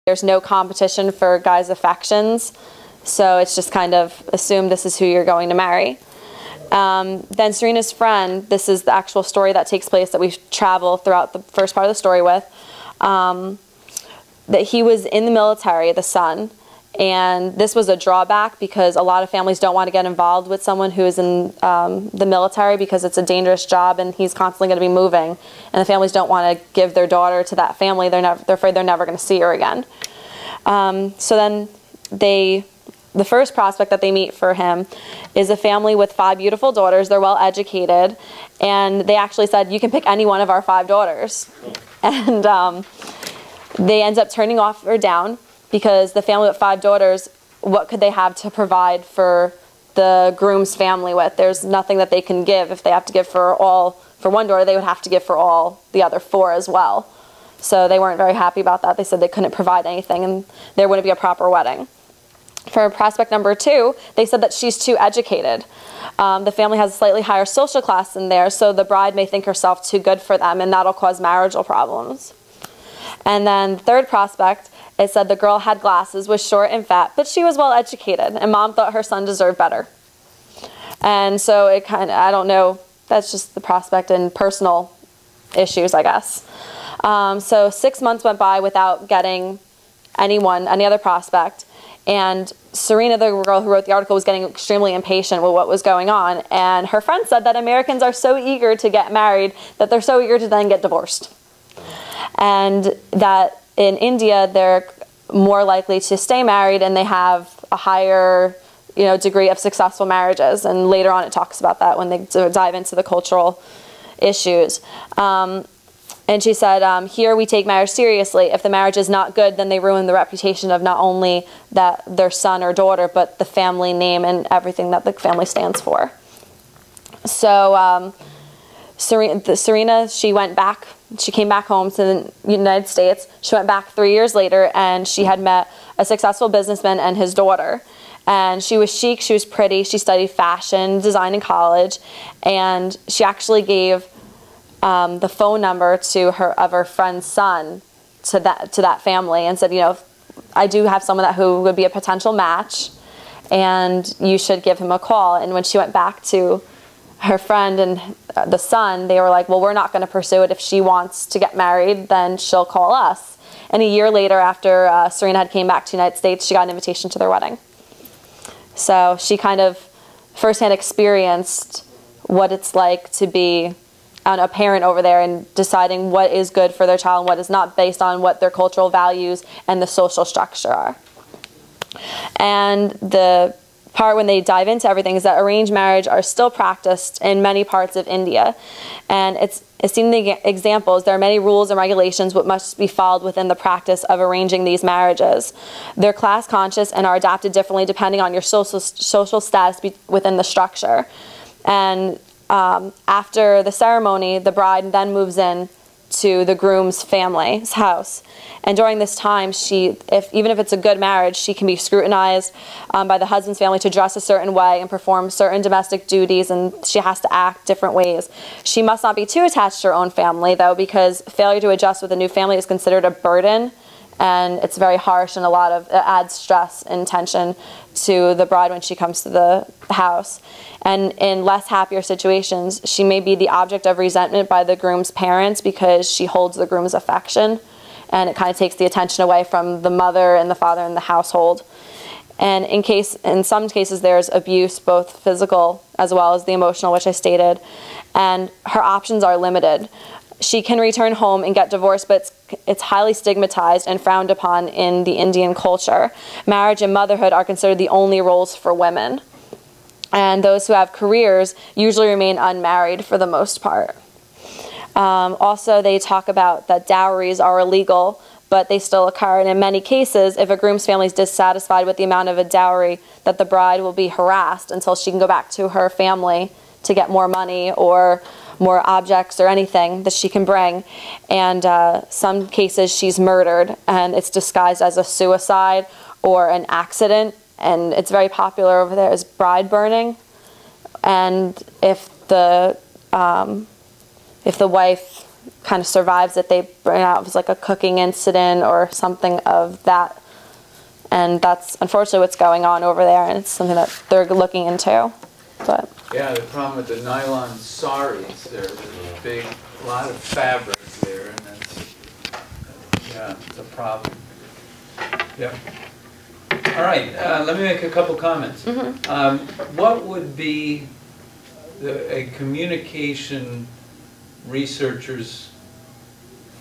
There's no competition for guys' affections, so it's just kind of assumed this is who you're going to marry. Then Serena's friend, this is the actual story that takes place that we travel throughout the first part of the story with, that he was in the military, the son, and this was a drawback because a lot of families don't want to get involved with someone who is in the military because it's a dangerous job and he's constantly going to be moving, and the families don't want to give their daughter to that family. They're afraid they're never going to see her again. So then the first prospect that they meet for him is a family with 5 beautiful daughters. They're well educated, and they actually said, you can pick any one of our 5 daughters. And they end up turning off or down because the family with 5 daughters, what could they have to provide for the groom's family with? There's nothing that they can give. If they have to give for one daughter, they would have to give for all the other 4 as well. So they weren't very happy about that. They said they couldn't provide anything and there wouldn't be a proper wedding. For prospect number 2, they said that she's too educated. The family has a slightly higher social class than theirs, so the bride may think herself too good for them, and that'll cause marital problems. And then third prospect, it said the girl had glasses, was short and fat, but she was well educated, and mom thought her son deserved better. And so it kind of, I don't know, that's just the prospect and personal issues, I guess. So 6 months went by without getting any other prospect. And Serena, the girl who wrote the article, was getting extremely impatient with what was going on. And her friend said that Americans are so eager to get married that they're so eager to then get divorced. And that in India, they're more likely to stay married and they have a higher degree of successful marriages. And later on it talks about that when they dive into the cultural issues. And she said, here we take marriage seriously. If the marriage is not good, then they ruin the reputation of not only their son or daughter, but the family name and everything that the family stands for. So Serena, she came back home to the United States. She went back 3 years later, and she had met a successful businessman and his daughter. And she was chic, she was pretty, she studied fashion design in college, and she actually gave the phone number of her friend's son to that family and said, I do have someone who would be a potential match, and you should give him a call. And when she went back to her friend and the son, they were like, well, we're not going to pursue it. If she wants to get married, then she'll call us. And a year later, after Serena had came back to the United States, she got an invitation to their wedding. So she kind of firsthand experienced what it's like to be a parent over there and deciding what is good for their child and what is not, based on what their cultural values and the social structure are. And the part when they dive into everything is that arranged marriage are still practiced in many parts of India. And it's seen in the examples, there are many rules and regulations which must be followed within the practice of arranging these marriages. They're class conscious and are adapted differently depending on your social status within the structure. And after the ceremony, the bride then moves in to the groom's family's house. And during this time, even if it's a good marriage, she can be scrutinized by the husband's family to dress a certain way and perform certain domestic duties, and she has to act different ways. She must not be too attached to her own family, though, because failure to adjust with a new family is considered a burden, and it's very harsh, and it adds stress and tension to the bride when she comes to the house. And in less happier situations, she may be the object of resentment by the groom's parents because she holds the groom's affection, and it kind of takes the attention away from the mother and the father in the household. And in some cases, there's abuse, both physical as well as the emotional, which I stated, and her options are limited. She can return home and get divorced, but it's highly stigmatized and frowned upon in the Indian culture. Marriage and motherhood are considered the only roles for women. And those who have careers usually remain unmarried for the most part. Also, they talk about that dowries are illegal, but they still occur. And in many cases, if a groom's family is dissatisfied with the amount of a dowry, that the bride will be harassed until she can go back to her family to get more money or more objects or anything that she can bring. And some cases she's murdered, and it's disguised as a suicide or an accident. And it's very popular over there as bride burning. And if the wife kind of survives it, they bring out as like a cooking incident or something of that. And that's unfortunately what's going on over there, and it's something that they're looking into. But yeah, the problem with the nylon saris, there's a big lot of fabric there, and that's, yeah, it's a problem. Yep. All right, let me make a couple comments. What would be a communication researcher's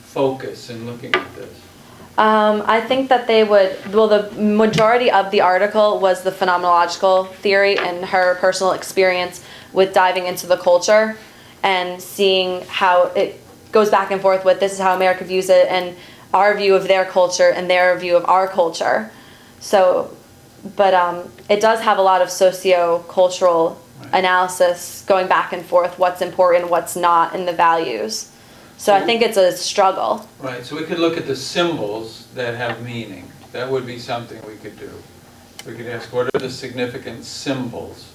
focus in looking at this? I think that they would, well, the majority of the article was the phenomenological theory and her personal experience with diving into the culture and seeing how it goes back and forth with this is how America views it and our view of their culture and their view of our culture. So, but it does have a lot of socio-cultural analysis going back and forth, what's important, what's not, and the values. So I think it's a struggle. Right, so we could look at the symbols that have meaning. That would be something we could do. We could ask, what are the significant symbols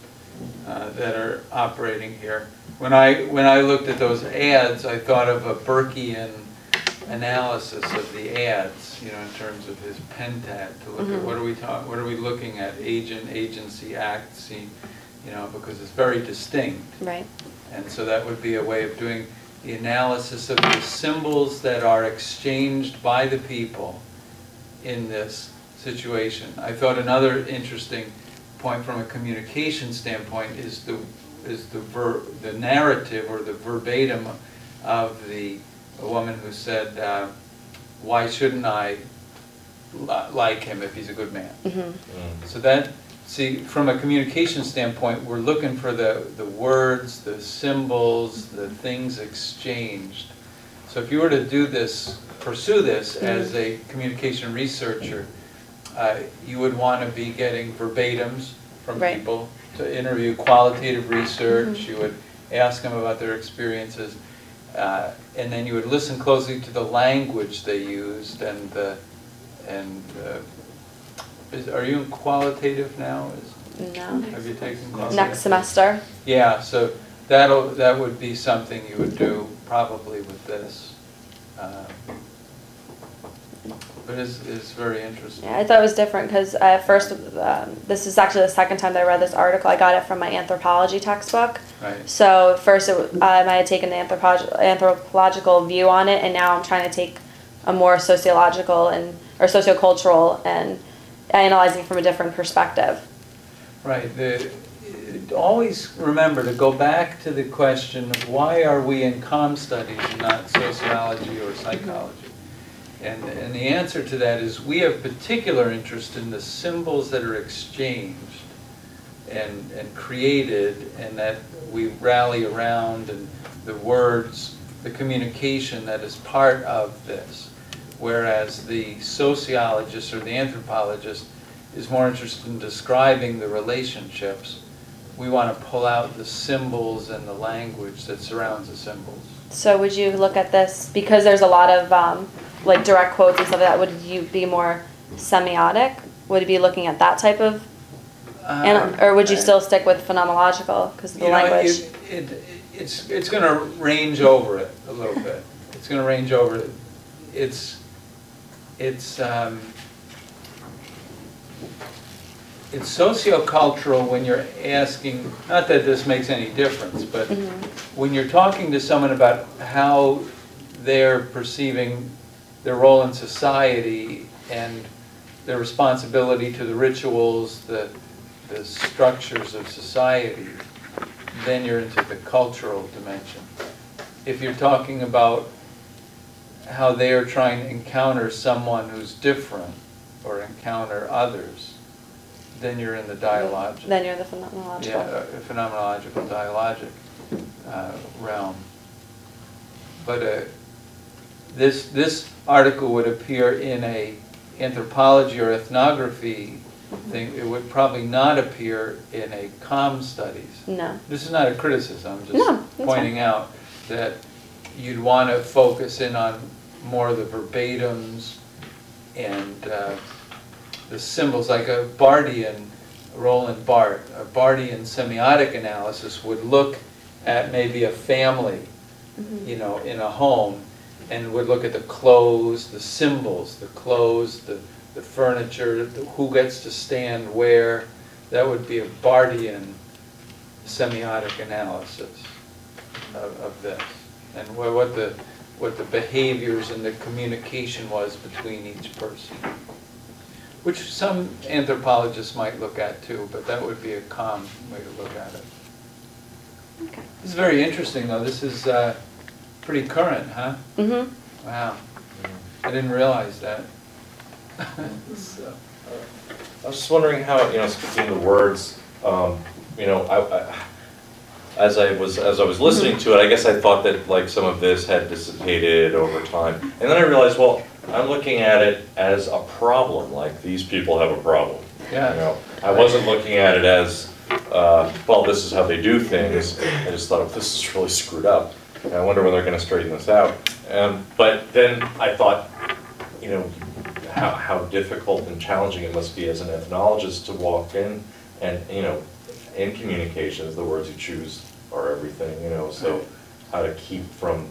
that are operating here? When I looked at those ads, I thought of a Burkean analysis of the ads, you know, in terms of his pentad, to look at what are we looking at, agent, agency, act, scene, you know, because it's very distinct. Right. And so that would be a way of doing the analysis of the symbols that are exchanged by the people in this situation. I thought another interesting point from a communication standpoint is the narrative or the verbatim of the woman who said, "Why shouldn't I like him if he's a good man?" So that, see, from a communication standpoint, we're looking for the words, the symbols, the things exchanged. So if you were to do this, pursue this as a communication researcher, you would want to be getting verbatims from people to interview, qualitative research. You would ask them about their experiences, and then you would listen closely to the language they used and are you in qualitative now? No. Have you taken qualitative? Next semester. Yeah, so that would be something you would do probably with this. But it's very interesting. Yeah, I thought it was different because at first, this is actually the second time that I read this article. I got it from my anthropology textbook. Right. So first I had taken the anthropological view on it, and now I'm trying to take a more sociological or sociocultural and analyzing from a different perspective. Right. Always remember to go back to the question of why are we in comm studies and not sociology or psychology? And the answer to that is we have particular interest in the symbols that are exchanged and created and that we rally around, and the words, the communication that is part of this. Whereas the sociologist or the anthropologist is more interested in describing the relationships. We want to pull out the symbols and the language that surrounds the symbols. So would you look at this, because there's a lot of like direct quotes and stuff like that, would you be more semiotic? Would you be looking at that type of, or would you still stick with phenomenological because of the language? It's going to range over it a little bit. It's going to range over it. It's sociocultural when you're asking, not that this makes any difference, but when you're talking to someone about how they're perceiving their role in society and their responsibility to the rituals, the structures of society, then you're into the cultural dimension. If you're talking about how they are trying to encounter someone who's different or encounter others, then you're in the dialogic. Then you're in the phenomenological. Yeah, phenomenological dialogic realm. But this article would appear in a anthropology or ethnography thing. It would probably not appear in a comm studies. No. This is not a criticism. I'm just pointing out that you'd want to focus in on more of the verbatims and the symbols, like a Barthian, Roland Barthes, a Barthian semiotic analysis would look at maybe a family you know, in a home, and would look at the clothes, the symbols, the clothes, the furniture, who gets to stand where. That would be a Bardian semiotic analysis of this, and what the behaviors and the communication was between each person, which some anthropologists might look at too, but that would be a common way to look at it. Okay. This is very interesting, though. This is pretty current, huh? Mm-hmm. Wow. I didn't realize that. So. I was just wondering how, you know, speaking of the words, you know, as I was listening to it, I guess I thought that like some of this had dissipated over time, and then I realized, well, I'm looking at it as a problem. Like these people have a problem. Yeah. You know, I wasn't looking at it as, well, this is how they do things. I just thought, this is really screwed up. And I wonder when they're going to straighten this out. But then I thought, you know, how difficult and challenging it must be as an ethnologist to walk in and, you know, in communications, the words you choose are everything, you know, so how to keep from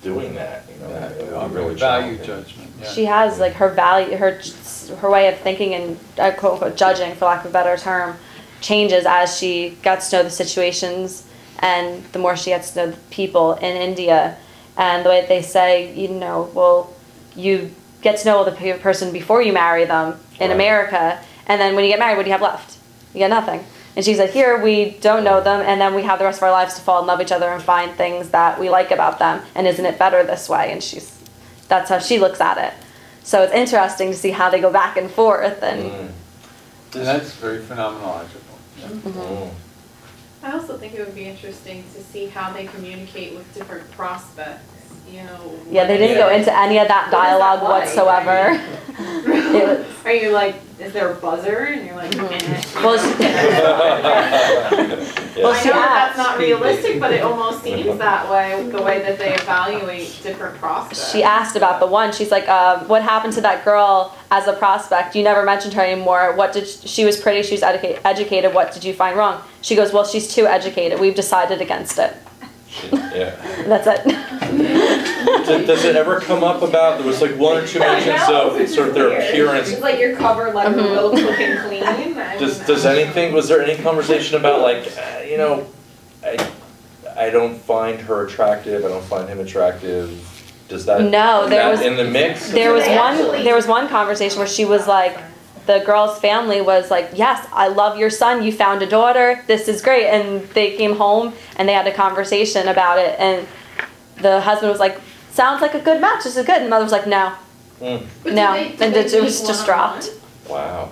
doing that, you know, really value challenging. judgment. Yeah. She has like her value, her way of thinking and quote unquote judging, for lack of a better term, changes as she gets to know the situations and the more she gets to know the people in India. And the way they say, you know, well, you get to know the person before you marry them in America, and then when you get married, what do you have left? You get nothing. And she said, here we don't know them, and then we have the rest of our lives to fall in love with each other and find things that we like about them, and isn't it better this way? And that's how she looks at it. So it's interesting to see how they go back and forth. And that's very phenomenological. Yeah. I also think it would be interesting to see how they communicate with different prospects. You know, yeah, they didn't go into any of that dialogue whatsoever. Are you like, is there a buzzer? And you're like, Well, I know that's not realistic, but it almost seems that way, the way that they evaluate different prospects. She asked about the one. She's like, what happened to that girl as a prospect? You never mentioned her anymore. She was pretty, she was educated. What did you find wrong? She goes, well, she's too educated. We've decided against it. Yeah. That's it. Does it ever come up about, there was like one or two mentions of sort of their appearance? It's like you're covered like a real quick and clean. Does anything, was there any conversation about like, you know, I don't find her attractive, I don't find him attractive? Does that, no, there was in the mix? There was one conversation where she was like, the girl's family was like, yes, I love your son, you found a daughter, this is great. And they came home and they had a conversation about it, and the husband was like, sounds like a good match, this is good. And the mother was like, no. No, and it was just dropped. Wow.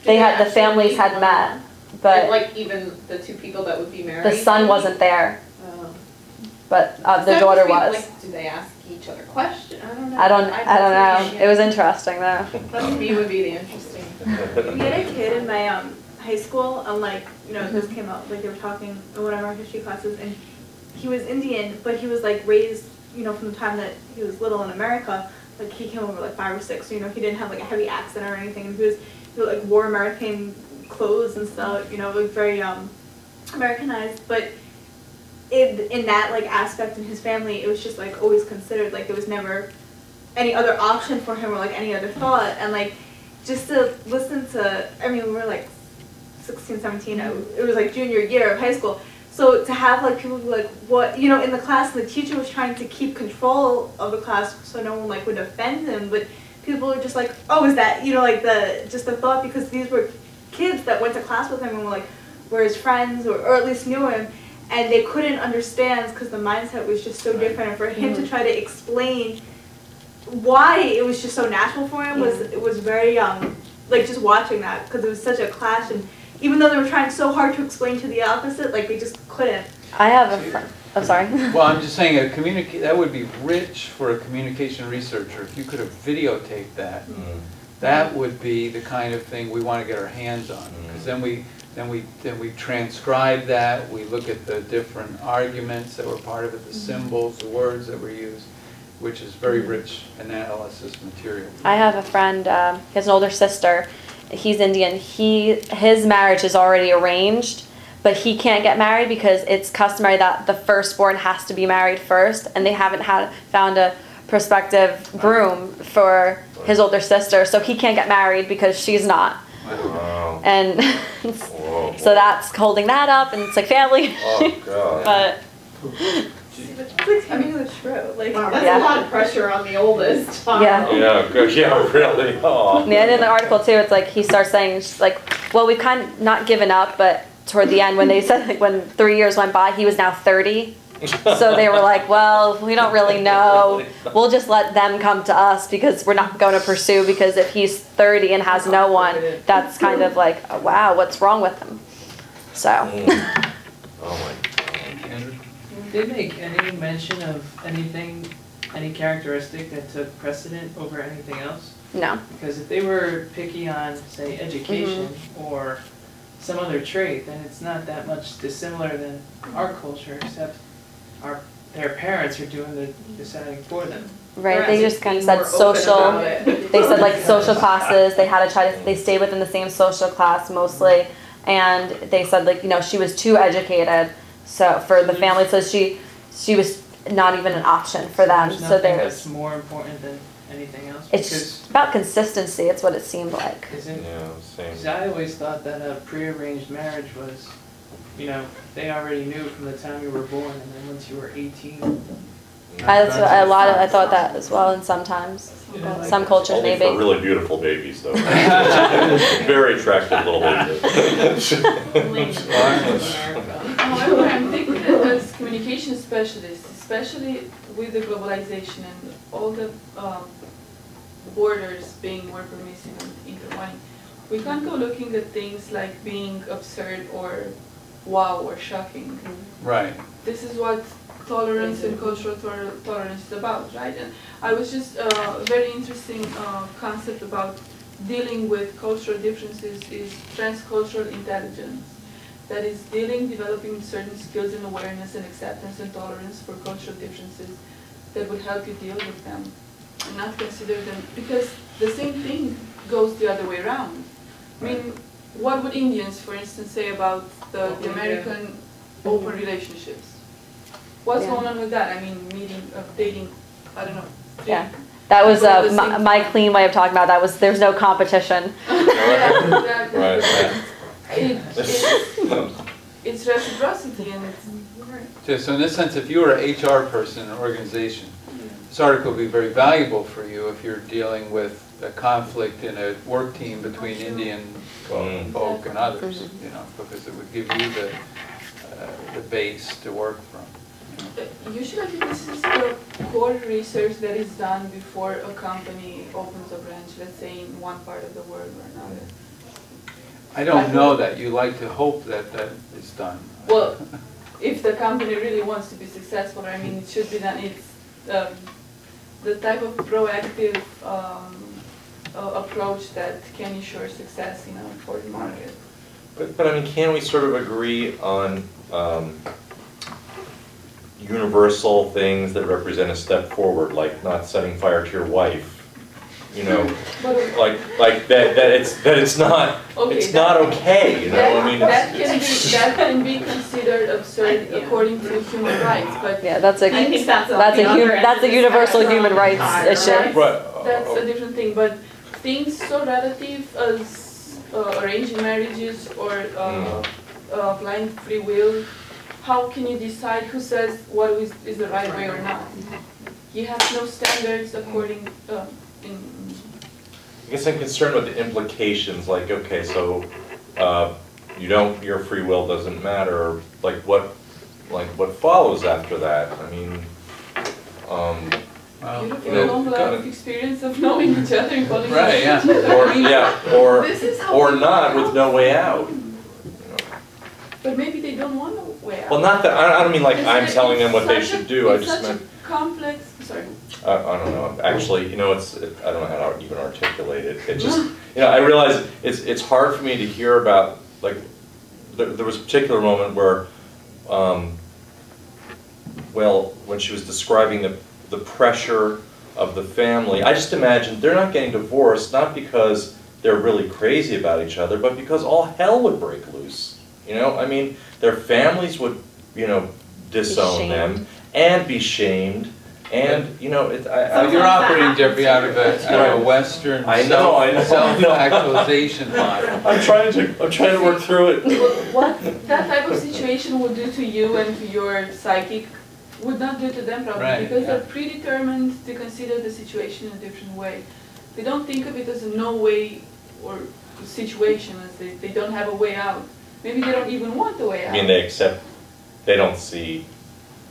The families had met, but like even the two people that would be married? the son wasn't there, but the daughter was. Like, do they ask each other questions? I don't know. I don't know. It was interesting though. That to me would be the interesting. We had a kid in my high school, like, you know, this came up, like they were talking in one of our history classes, and he was Indian, but he was like raised, you know, from the time that he was little in America. Like he came over like 5 or 6, so, you know, he didn't have like a heavy accent or anything, and he like wore American clothes and stuff, you know, like very Americanized. But in that like aspect in his family, it was just like always considered, like there was never any other option for him or like any other thought. And like just to listen to, I mean, we were like 16, 17, it was like junior year of high school. So to have like people be like, what, you know, in the class, the teacher was trying to keep control of the class so no one like would offend him, but people were just like, oh, is that, you know, like just the thought, because these were kids that went to class with him and were his friends or at least knew him, and they couldn't understand because the mindset was just so different. And for him to try to explain why it was just so natural for him was very like just watching that, because it was such a clash, and even though they were trying so hard to explain to the opposite, like they just couldn't. I have a friend. I'm sorry. Well, I'm just saying that would be rich for a communication researcher if you could have videotaped that. That would be the kind of thing we want to get our hands on, because then we transcribe that. We look at the different arguments that were part of it, the symbols, the words that were used, which is very rich analysis material. I have a friend, he has an older sister. He's Indian. His marriage is already arranged, but he can't get married because it's customary that the firstborn has to be married first, and they haven't found a prospective groom for his older sister, so he can't get married because she's not. Wow. And Whoa. so that's holding that up, and it's like family. Oh, God. But It's like taking the true. Like, Wow, that's Yeah. a lot of pressure on the oldest. Yeah. Yeah, good. Yeah, really. Oh. and in the article too, it's like he starts saying like, well, we've kind of not given up, but toward the end when they said like when 3 years went by, he was now 30. So they were like, well, we don't really know. We'll just let them come to us because we're not going to pursue, because if he's 30 and has no one, that's kind of like, oh, wow, what's wrong with him? So, Mm. Oh my God. Andrew? Did they make any mention of anything, any characteristic that took precedent over anything else? no. Because if they were picky on, say, education or some other trait, then it's not that much dissimilar than our culture, except their parents are doing the deciding for them. Right, They're they actually just kind of being said more open social, about it. they said like social classes, they had to try to, they stayed within the same social class mostly, and they said like, you know, she was too educated, so for the family, so she was not even an option for them, There's so nothing there's, that's more important than anything else. it's Because about consistency, it's what it seemed like. isn't, Yeah, same. because I always thought that a prearranged marriage was, you know, they already knew from the time you were born, and then once you were 18. That's what I thought that as well, and sometimes, some cultures Only maybe. for really beautiful babies, though. Very attractive little babies. However, I'm thinking that as communication specialists, especially with the globalization and all the borders being more permissive and intertwining, we can't go looking at things like being absurd or wow or shocking. Right. This is what tolerance and cultural tolerance is about, right? And I was just very interesting concept about dealing with cultural differences is transcultural intelligence. That is developing certain skills and awareness and acceptance and tolerance for cultural differences that would help you deal with them and not consider them, because the same thing goes the other way around. I mean, what would Indians, for instance, say about the American open relationships? What's Yeah. going on with that? I mean, dating, I don't know. Yeah. That was People at the same my time. clean way of talking about that was there's no competition. Yeah, exactly. Right, It's reciprocity and it's, So in this sense, if you were an HR person in an organization, this article would be very valuable for you if you're dealing with a conflict in a work team between Indian folk and others, you know, because it would give you the base to work from. usually I think this is the core research that is done before a company opens a branch, let's say in one part of the world or another. I don't know that. You like to hope that that is done. Well, if the company really wants to be successful, I mean, it should be done. It's the type of proactive approach that can ensure success in an important market. But I mean, can we sort of agree on universal things that represent a step forward, like not setting fire to your wife? You know, like it's not Okay, it's not okay. You know, I mean, that can be considered absurd according to human rights, but Yeah, that's a I think that's a universal human rights issue. that's a different thing. But things so relative as arranging marriages or blind free will, how can you decide who says what is the right way or not? You have no standards according. I guess I'm concerned with the implications. Like, okay, so your free will doesn't matter. Like what follows after that? I mean, Beautiful you know, long life experience of knowing each other and calling Right, yeah. each other. or This is how or we not know. with no way out. But maybe they don't want a way out. Well, not that I don't mean like It's I'm like- telling them what they it's such should a- do. I it's just such a meant. complex. Sorry. I don't know. Actually, you know, I don't know how to even articulate it. It just, you know, I realize it's hard for me to hear about, like, there was a particular moment where, well, when she was describing the pressure of the family, I just imagined they're not getting divorced, not because they're really crazy about each other, but because all hell would break loose. You know, I mean, their families would, you know, disown them and be shamed. And, you know, you're operating, Jeffrey, out of a Western self-actualization model. I'm trying to work through it. What that type of situation would do to you and to your psychic would not do to them probably, Right, because yeah. they're predetermined to consider the situation in a different way. They don't think of it as a no way or situation, as they don't have a way out. Maybe they don't even want the way out. I mean, they don't see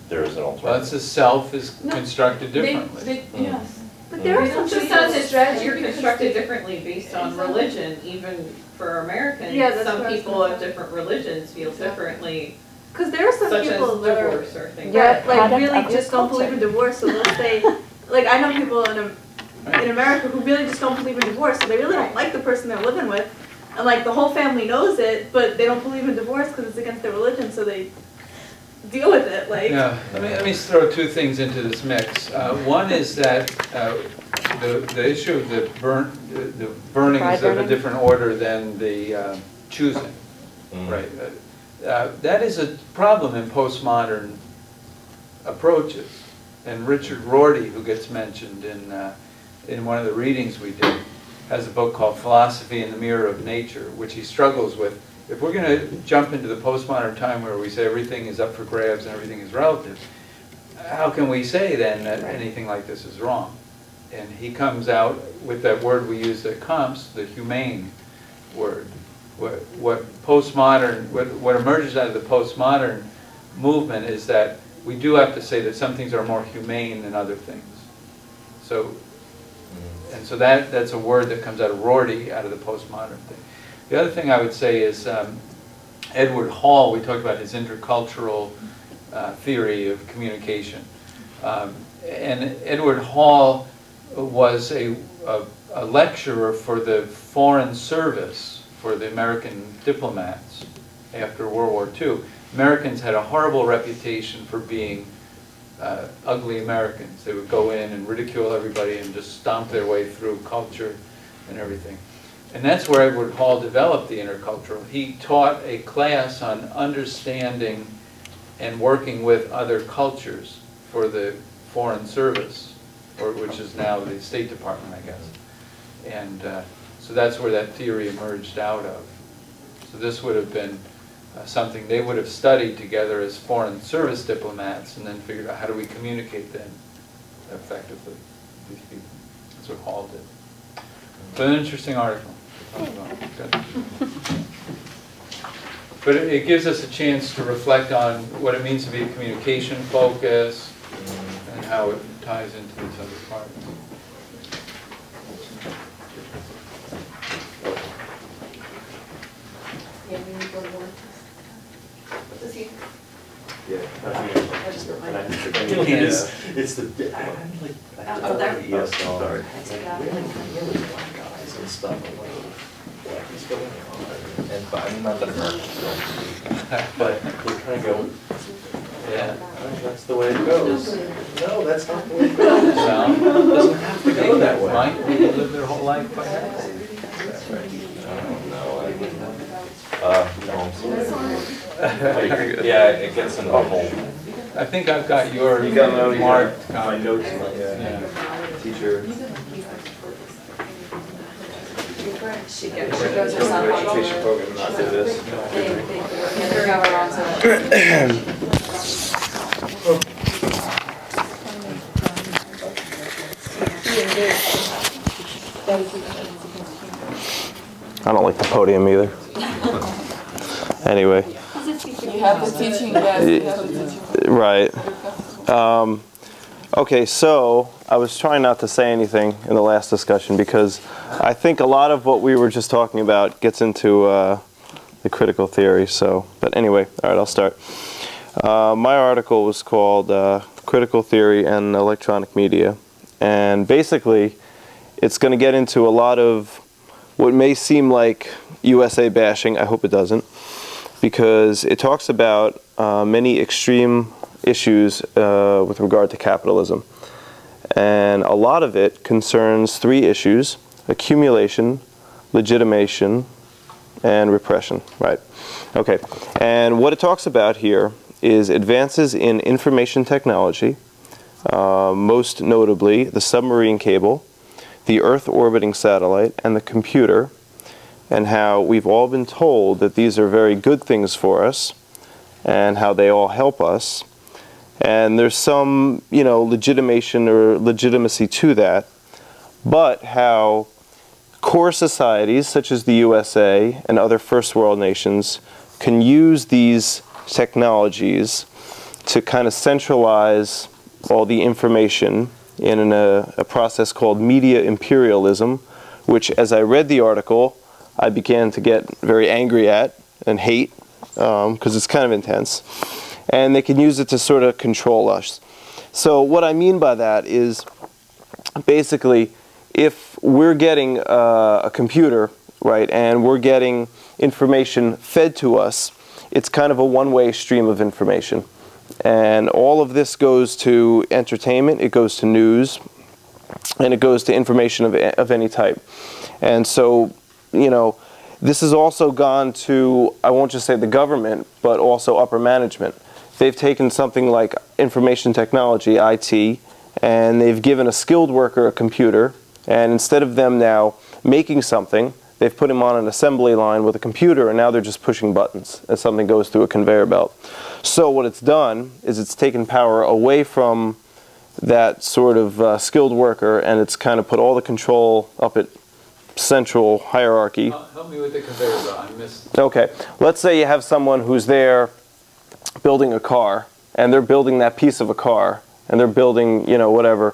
there is an alternative. Well, it's the self is constructed differently. Yes. But there are some Just people. as it's strategy you're because constructed they- differently based on religion, even for Americans. Yeah, that's some what I was people gonna of different religions feel differently, Because there are some such as people that are divorce or things Yeah, like that. like product really of your just don't believe in divorce. So let's say, like I know people in America who really just don't believe in divorce. So they really don't like the person they're living with, and like the whole family knows it, but they don't believe in divorce because it's against their religion. So they deal with it. Like Yeah, let me throw two things into this mix. One is that the issue of the burning Bride is of a burning? different order than the choosing, right? That is a problem in postmodern approaches. And Richard Rorty, who gets mentioned in one of the readings we did, has a book called Philosophy in the Mirror of Nature, which he struggles with. If we're going to jump into the postmodern time where we say everything is up for grabs and everything is relative, how can we say then that anything like this is wrong? And he comes out with that word we use at comps, the humane word. What emerges out of the postmodern movement is that we do have to say that some things are more humane than other things. So, and so that's a word that comes out of Rorty, out of the postmodern thing. The other thing I would say is Edward Hall, we talked about his intercultural theory of communication. And Edward Hall was a lecturer for the Foreign Service for the American diplomats after World War II. Americans had a horrible reputation for being ugly Americans. They would go in and ridicule everybody and just stomp their way through culture and everything. And that's where Edward Hall developed the intercultural. He taught a class on understanding and working with other cultures for the Foreign Service, which is now the State Department, I guess. And so that's where that theory emerged out of. So this would have been something they would have studied together as Foreign Service diplomats and then figured out how do we communicate then effectively with these people. That's what Hall did. So an interesting article. Good. But it gives us a chance to reflect on what it means to be a communication focus and how it ties into these other parts. Yeah, we need one more. Does he? Yeah. I just wrote mine. It's the, I Oh, there. yes, sorry. That's okay. Really black guys and stuff, I'm like, what is going on? And, but I'm not that American, but they kind of go, yeah, that's the way it goes. No, that's not the way it goes. Well, it doesn't have to Go that way. Right? People live their whole life by that. That's right. I don't know, I wouldn't. No, I'm sorry. Yeah, it gets into the whole. I think I've got your You got my, marked my copy. notes, Yeah. teacher. She goes herself on Education program, not for this. They're going on I don't like the podium either. Anyway. You have the teaching, yes, you have the teaching. Right. Okay, so I was trying not to say anything in the last discussion because I think a lot of what we were just talking about gets into the critical theory. So, but anyway, all right, I'll start. My article was called Critical Theory and Electronic Media, and basically it's going to get into a lot of what may seem like USA bashing. I hope it doesn't, because it talks about many extreme issues with regard to capitalism. And a lot of it concerns three issues: accumulation, legitimation, and repression, right? Okay, and what it talks about here is advances in information technology, most notably the submarine cable, the Earth orbiting satellite, and the computer, and how we've all been told that these are very good things for us, and how they all help us. And there's some, legitimation or legitimacy to that, but how core societies such as the USA and other first world nations can use these technologies to kind of centralize all the information in a process called media imperialism, which, as I read the article, I began to get very angry at and hate, because it's kind of intense. And they can use it to sort of control us. So what I mean by that is, basically, if we're getting a computer, right, and we're getting information fed to us, it's kind of a one-way stream of information. And all of this goes to entertainment, it goes to news, and it goes to information of any type. And so, this has also gone to, I won't just say the government, but also upper management. They've taken something like information technology, IT, and they've given a skilled worker a computer, and instead of them now making something, they've put him on an assembly line with a computer, and now they're just pushing buttons as something goes through a conveyor belt. So what it's done is it's taken power away from that sort of skilled worker, and it's kind of put all the control up at central hierarchy. Help me with the conveyor belt. I missed. Okay, let's say you have someone who's there building a car, and they're building that piece of a car, and they're building, whatever.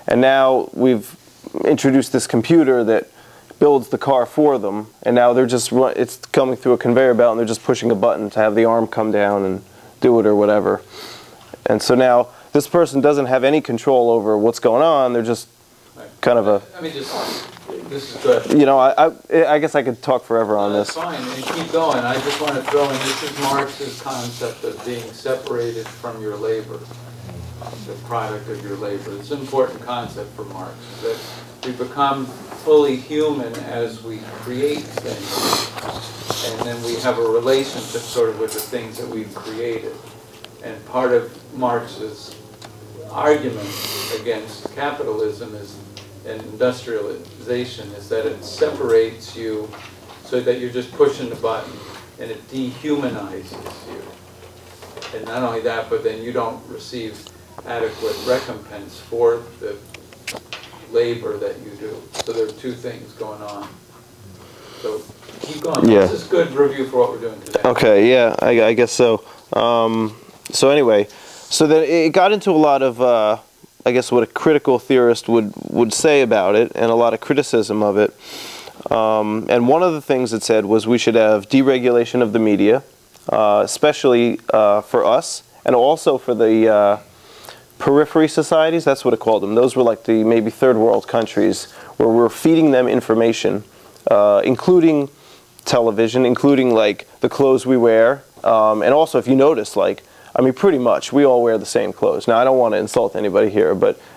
And now we've introduced this computer that builds the car for them, and now they're just it's coming through a conveyor belt, and they're just pushing a button to have the arm come down and do it or whatever. And so now this person doesn't have any control over what's going on. They're just kind of a. Let me just. This is good. I guess I could talk forever on this. That's fine, and keep going. I just want to throw in, this is Marx's concept of being separated from your labor, the product of your labor. It's an important concept for Marx, that we become fully human as we create things, and then we have a relationship sort of with the things that we've created. And part of Marx's argument against capitalism and industrialization is that it separates you so that you're just pushing the button, and it dehumanizes you. And not only that, but then you don't receive adequate recompense for the labor that you do. So there are two things going on. So keep going. Yeah. This is good review for what we're doing today. Okay, yeah, I guess so. So anyway, so then it got into a lot of, I guess, what a critical theorist would say about it, and a lot of criticism of it. And one of the things it said was we should have deregulation of the media, especially for us, and also for the periphery societies. That's what it called them. Those were like the maybe third world countries where we're feeding them information, including television, including like the clothes we wear, and also if you notice, like, I mean, pretty much we all wear the same clothes. Now, I don't want to insult anybody here,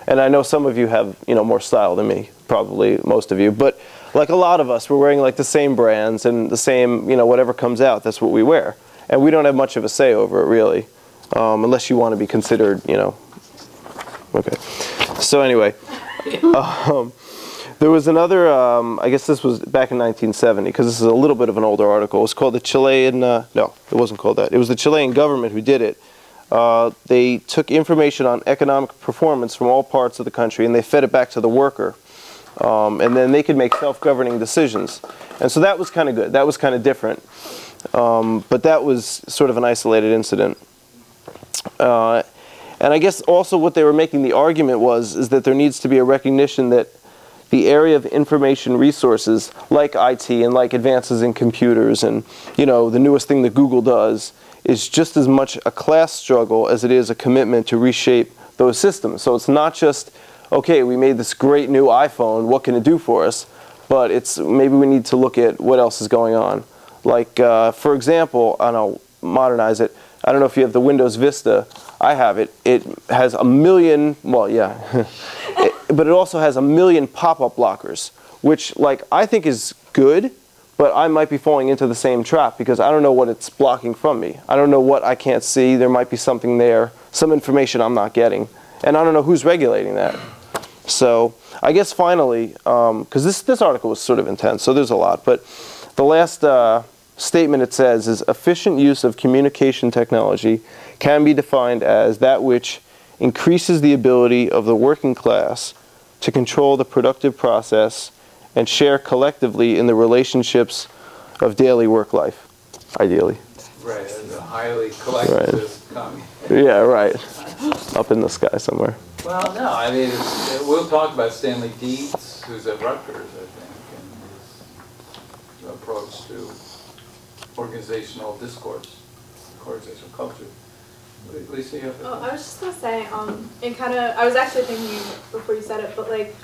and I know some of you have more style than me, probably most of you, but like a lot of us, we're wearing like the same brands and the same, whatever comes out, that's what we wear, and we don't have much of a say over it really, unless you want to be considered, Okay. So anyway, there was another, I guess this was back in 1970, because this is a little bit of an older article. It was called the Chilean, no, it wasn't called that. It was the Chilean government who did it. They took information on economic performance from all parts of the country, and they fed it back to the worker. And then they could make self-governing decisions. And so that was kind of good. That was kind of different. But that was sort of an isolated incident. And I guess also what they were making the argument is that there needs to be a recognition that the area of information resources, like IT and like advances in computers and, the newest thing that Google does, is just as much a class struggle as it is a commitment to reshape those systems. So it's not just, okay, we made this great new iPhone, what can it do for us? But it's maybe we need to look at what else is going on. Like, for example, I'll modernize it. I don't know if you have the Windows Vista. I have it. It has a million, well, yeah. But it also has a million pop-up blockers, which, like, I think is good, but I might be falling into the same trap because I don't know what it's blocking from me. I don't know what I can't see. There might be something there, some information I'm not getting, and I don't know who's regulating that. So I guess finally, because this article was sort of intense, so there's a lot, but the last statement it says is efficient use of communication technology can be defined as that which increases the ability of the working class to control the productive process and share collectively in the relationships of daily work life, ideally. Right, as a highly collectivist commune. Yeah, right. Up in the sky somewhere. Well, no, I mean, we'll talk about Stanley Dietz, who's at Rutgers, I think, and his approach to organizational discourse, organizational culture. Lisa, you have I was just gonna say, it kind of, I was actually thinking before you said it, but like,